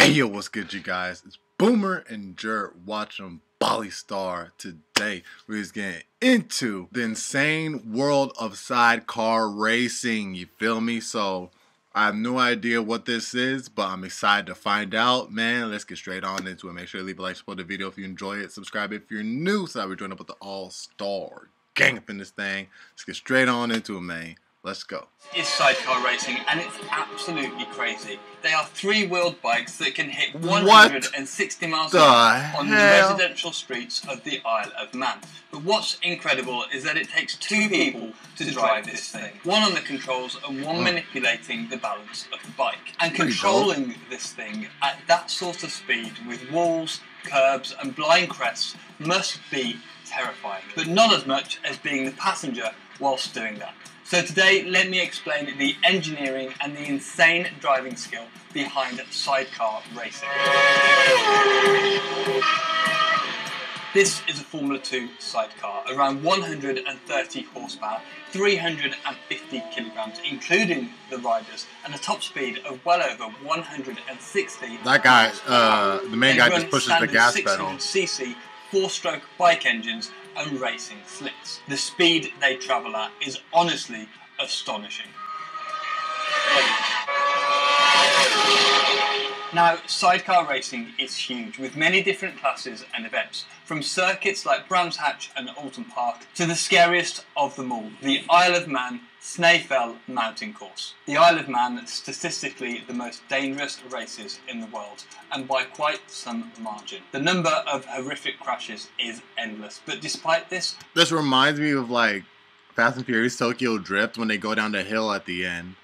Hey yo, what's good you guys? It's Boomer and Jer watching Bali Star. Today we're just getting into the insane world of sidecar racing, you feel me? So I have no idea what this is, but I'm excited to find out. Man, let's get straight on into it. Make sure to leave a like, support the video if you enjoy it, subscribe if you're new so that we're joining up with the all-star gang up in this thing. Let's get straight on into it, man. Let's go. Is sidecar racing, and it's absolutely crazy. They are three-wheeled bikes that can hit 160 miles an hour on the residential streets of the Isle of Man. But what's incredible is that it takes two people to drive this thing. One on the controls and one manipulating the balance of the bike. And controlling this thing at that sort of speed with walls, curbs and blind crests must be terrifying. But not as much as being the passenger whilst doing that. So today, let me explain the engineering and the insane driving skill behind sidecar racing. This is a Formula 2 sidecar, around 130 horsepower, 350 kilograms, including the riders, and a top speed of well over 160. That guy, the main guy just pushes the gas pedal. 600cc 4-stroke bike engines and racing slicks. The speed they travel at is honestly astonishing. Now, sidecar racing is huge, with many different classes and events, from circuits like Brands Hatch and Alton Park to the scariest of them all, the Isle of Man Snaefell Mountain Course. The Isle of Man, statistically the most dangerous races in the world, and by quite some margin. The number of horrific crashes is endless, but despite this... This reminds me of like Fast and Furious Tokyo Drift when they go down the hill at the end.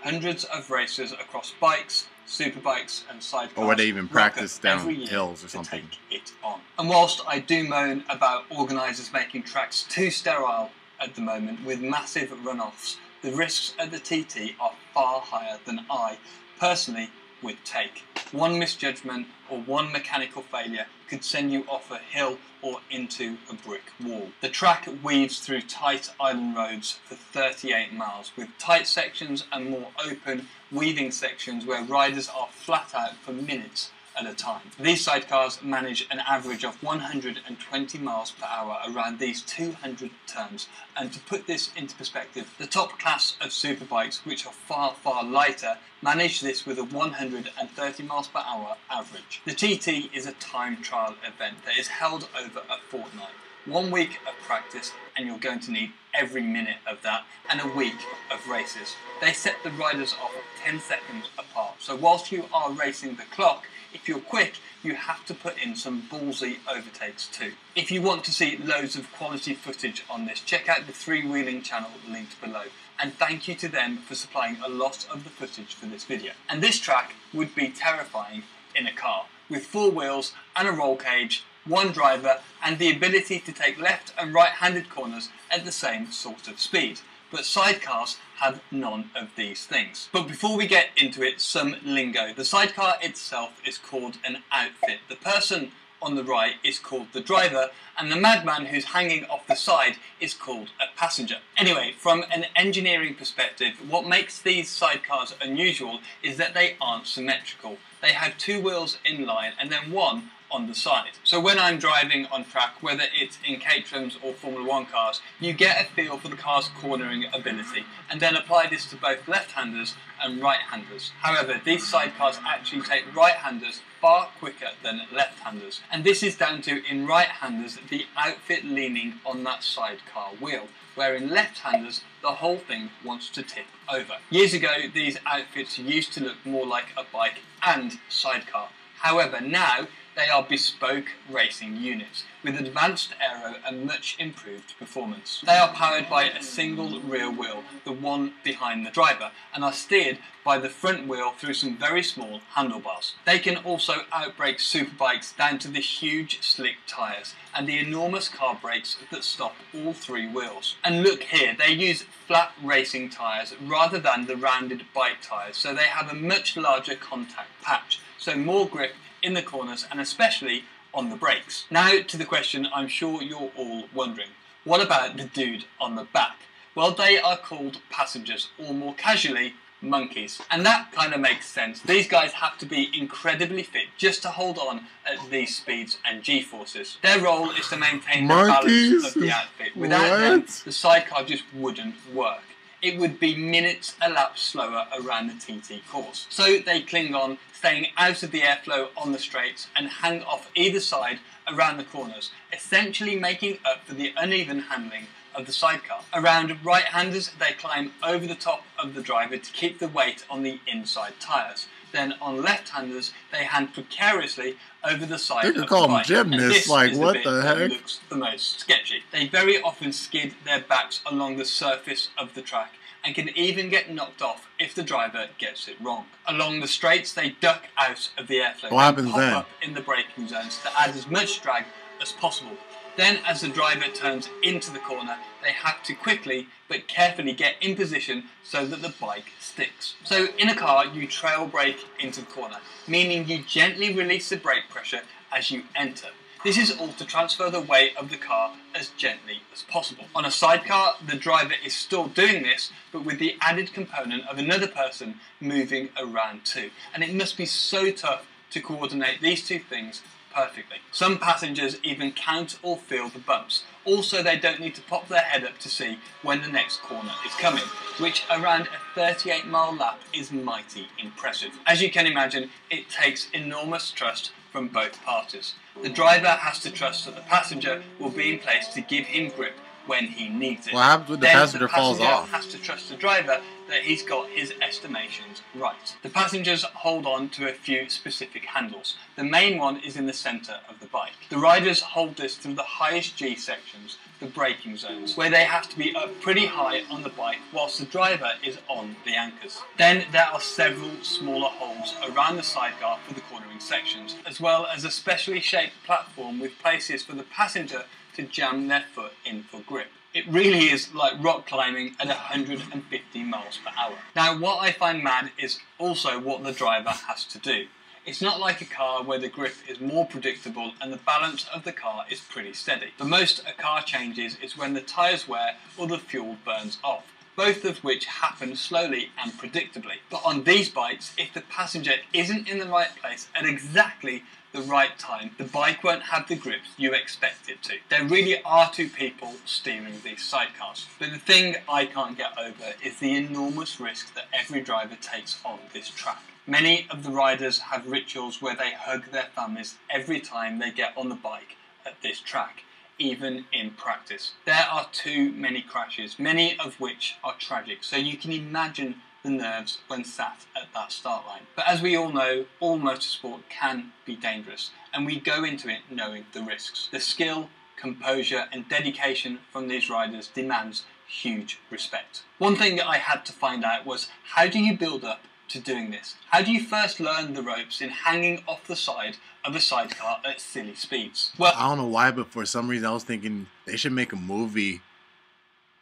Hundreds of racers across bikes, superbikes and sidecars, or where they even practice down hills or something. Take it on. And whilst I do moan about organisers making tracks too sterile at the moment with massive runoffs, the risks at the TT are far higher than I personally would take. One misjudgment or one mechanical failure could send you off a hill or into a brick wall. The track weaves through tight island roads for 38 miles, with tight sections and more open, weaving sections where riders are flat out for minutes at a time. These sidecars manage an average of 120 miles per hour around these 200 turns, and to put this into perspective, the top class of superbikes, which are far lighter, manage this with a 130 miles per hour average. The TT is a time trial event that is held over a fortnight. 1 week of practice, and you're going to need every minute of that, and a week of races. They set the riders off 10 seconds apart, so whilst you are racing the clock, if you're quick, you have to put in some ballsy overtakes too. If you want to see loads of quality footage on this, check out the Three-Wheeling channel linked below. And thank you to them for supplying a lot of the footage for this video. And this track would be terrifying in a car, with 4 wheels and a roll cage, one driver, and the ability to take left and right-handed corners at the same sort of speed. But sidecars have none of these things. But before we get into it, some lingo. The sidecar itself is called an outfit. The person on the right is called the driver, and the madman who's hanging off the side is called a passenger. Anyway, from an engineering perspective, what makes these sidecars unusual is that they aren't symmetrical. They have 2 wheels in line and then one on the side. So when I'm driving on track, whether it's in Caterhams or Formula 1 cars, you get a feel for the car's cornering ability, and then apply this to both left-handers and right-handers. However, these sidecars actually take right-handers far quicker than left-handers, and this is down to, in right-handers, the outfit leaning on that sidecar wheel, where in left-handers, the whole thing wants to tip over. Years ago, these outfits used to look more like a bike and sidecar. However, now, they are bespoke racing units with advanced aero and much improved performance. They are powered by a single rear wheel, the one behind the driver, and are steered by the front wheel through some very small handlebars. They can also outbrake superbikes down to the huge slick tyres and the enormous car brakes that stop all 3 wheels. And look here, they use flat racing tyres rather than the rounded bike tyres, so they have a much larger contact patch, so more grip in the corners and especially on the brakes. Now to the question I'm sure you're all wondering. What about the dude on the back? Well, they are called passengers, or more casually, monkeys. And that kind of makes sense. These guys have to be incredibly fit just to hold on at these speeds and G-forces. Their role is to maintain the balance of the outfit. Without them, the sidecar just wouldn't work. It would be minutes a lap slower around the TT course. So they cling on, staying out of the airflow on the straights and hang off either side around the corners, essentially making up for the uneven handling of the sidecar. Around right-handers, they climb over the top of the driver to keep the weight on the inside tyres. Then on left-handers, they hand precariously over the side of the bike. They could call them gymnasts, like what the heck? Looks the most sketchy. They very often skid their backs along the surface of the track and can even get knocked off if the driver gets it wrong. Along the straights, they duck out of the airflow and pop up in the braking zones to add as much drag as possible. Then, as the driver turns into the corner, they have to quickly but carefully get in position so that the bike sticks. So in a car, you trail brake into the corner, meaning you gently release the brake pressure as you enter. This is all to transfer the weight of the car as gently as possible. On a sidecar, the driver is still doing this, but with the added component of another person moving around too. And it must be so tough to coordinate these two things perfectly. Some passengers even count or feel the bumps. Also, they don't need to pop their head up to see when the next corner is coming, which around a 38-mile lap is mighty impressive. As you can imagine, it takes enormous trust from both parties. The driver has to trust that the passenger will be in place to give him grip when he needs it. What happens when the passenger falls off? Has to trust the driver that he's got his estimations right. The passengers hold on to a few specific handles. The main one is in the centre of the bike. The riders hold this through the highest G sections, the braking zones, where they have to be up pretty high on the bike whilst the driver is on the anchors. Then there are several smaller holes around the sidecar for the cornering sections, as well as a specially shaped platform with places for the passenger to jam their foot in for grip. It really is like rock climbing at 150 miles per hour. Now, what I find mad is also what the driver has to do. It's not like a car where the grip is more predictable and the balance of the car is pretty steady. The most a car changes is when the tyres wear or the fuel burns off, both of which happen slowly and predictably. But on these bikes, if the passenger isn't in the right place at exactly the right time, the bike won't have the grip you expect it to. There really are two people steering these sidecars. But the thing I can't get over is the enormous risk that every driver takes on this track. Many of the riders have rituals where they hug their families every time they get on the bike at this track, even in practice. There are too many crashes, many of which are tragic, so you can imagine the nerves when sat at that start line. But as we all know, all motorsport can be dangerous, and we go into it knowing the risks. The skill, composure and dedication from these riders demands huge respect. One thing that I had to find out was, how do you build up to doing this? How do you first learn the ropes in hanging off the side of a sidecar at silly speeds? Well, I don't know why, but for some reason I was thinking they should make a movie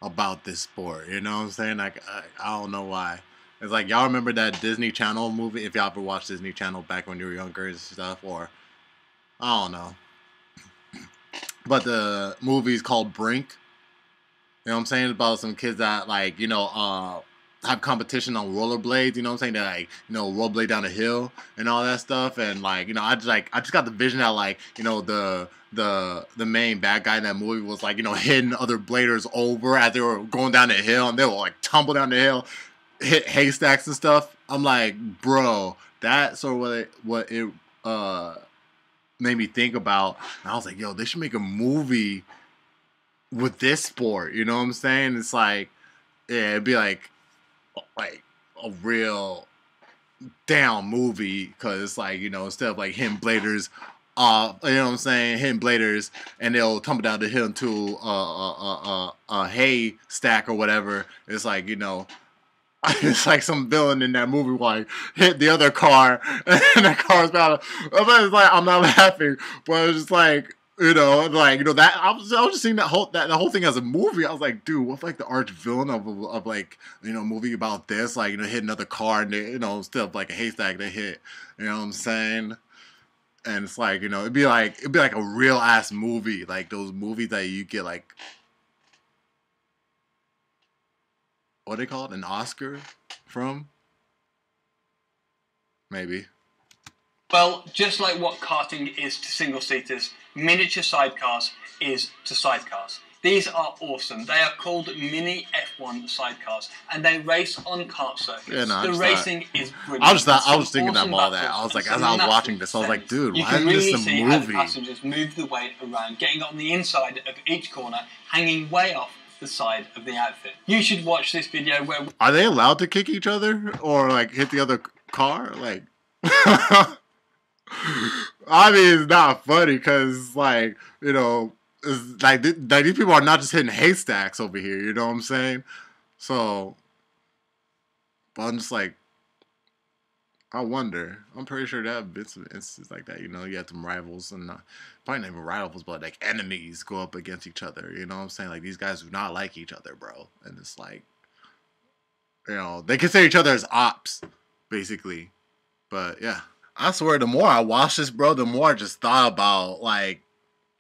about this sport. You know what I'm saying? Like, I don't know why. It's like, y'all remember that Disney Channel movie? If y'all ever watched Disney Channel back when you were younger and stuff, or I don't know. But the movie's called Brink. You know what I'm saying? About some kids that, like, you know, have competition on rollerblades, you know what I'm saying? That, like, you know, rollerblade down a hill and all that stuff. And, like, you know, I just got the vision that, like, you know, the main bad guy in that movie was, like, you know, hitting other bladers over as they were going down the hill, and they will, like, tumble down the hill, hit haystacks and stuff. I'm like, bro, that's sort of what it made me think about. And I was like, yo, they should make a movie with this sport. You know what I'm saying? It's like, yeah, it'd be like a real down movie, because it's like, you know, instead of like hitting bladers, you know what I'm saying, hitting bladers and they'll tumble down the hill into a hay stack or whatever. It's like, you know, it's like some villain in that movie like hit the other car and that car's about to, it's like, I'm not laughing, but it's just like, you know, that I was just seeing the whole thing as a movie. I was like, dude, what's like the arch villain of like, you know, a movie about this, like, you know, hit another car and they, you know, instead of like a haystack they hit, you know what I'm saying? And it's like, you know, it'd be like a real ass movie, like those movies that you get like, what they call it, an Oscar from, Maybe. Well, just like what karting is to single-seaters, miniature sidecars is to sidecars. These are awesome. They are called mini F1 sidecars, and they race on kart circuits. Yeah, no, the racing is brilliant. I was thinking that all that. I was like, as I was watching this, I was like, dude, why isn't this a movie? You can really see how the passengers move the weight around, getting on the inside of each corner, hanging way off the side of the outfit. You should watch this video where... Are they allowed to kick each other or like hit the other car? Like, I mean, it's not funny because, like, you know, it's like these people are not just hitting haystacks over here. You know what I'm saying? So, but I'm just like, I wonder. I'm pretty sure there have been some instances like that. You know, you had some rivals and probably not even rivals, but like enemies go up against each other. You know what I'm saying? Like, these guys do not like each other, bro. And it's like, you know, they consider each other as ops, basically. But yeah, I swear, the more I watch this, bro, the more I just thought about like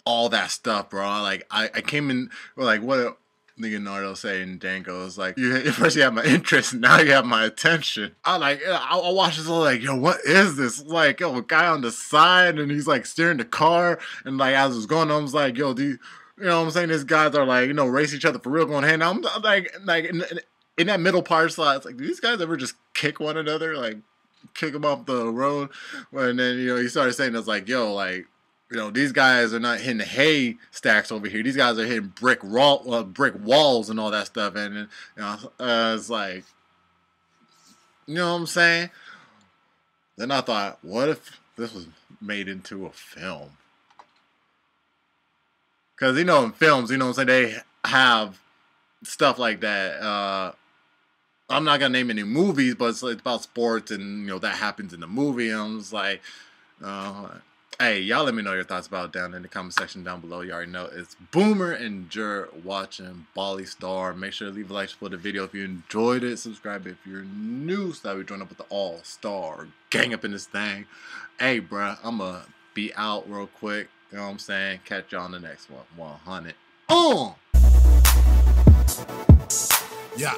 all that stuff, bro. Like, I came in like, what Leonardo saying, Dango is like, first you have my interest, now you have my attention. I watch this all like, yo, what is this? Like, yo, a guy on the side and he's like steering the car, and like as it was going on, I was like, yo, you know what I'm saying? These guys are like, you know, race each other for real, going hand. I'm like in that middle part slot, it's like, do these guys ever just kick one another, like kick them off the road? And then, you know, he started saying, it's like, yo, like, you know, these guys are not hitting hay stacks over here. These guys are hitting brick walls and all that stuff. And you know, it's like, you know what I'm saying? Then I thought, what if this was made into a film? Because, you know, in films, you know what I'm saying, they have stuff like that. I'm not going to name any movies, but it's about sports, and, you know, that happens in the movie. And I'm just like, hey, y'all let me know your thoughts about it down in the comment section down below. You already know it's Boomer and Jer watching Bali Star. Make sure to leave a like for the video if you enjoyed it. Subscribe if you're new so that we join up with the all-star gang up in this thing. Hey, bruh, I'm going to be out real quick. You know what I'm saying? Catch y'all on the next one. 100. Yeah.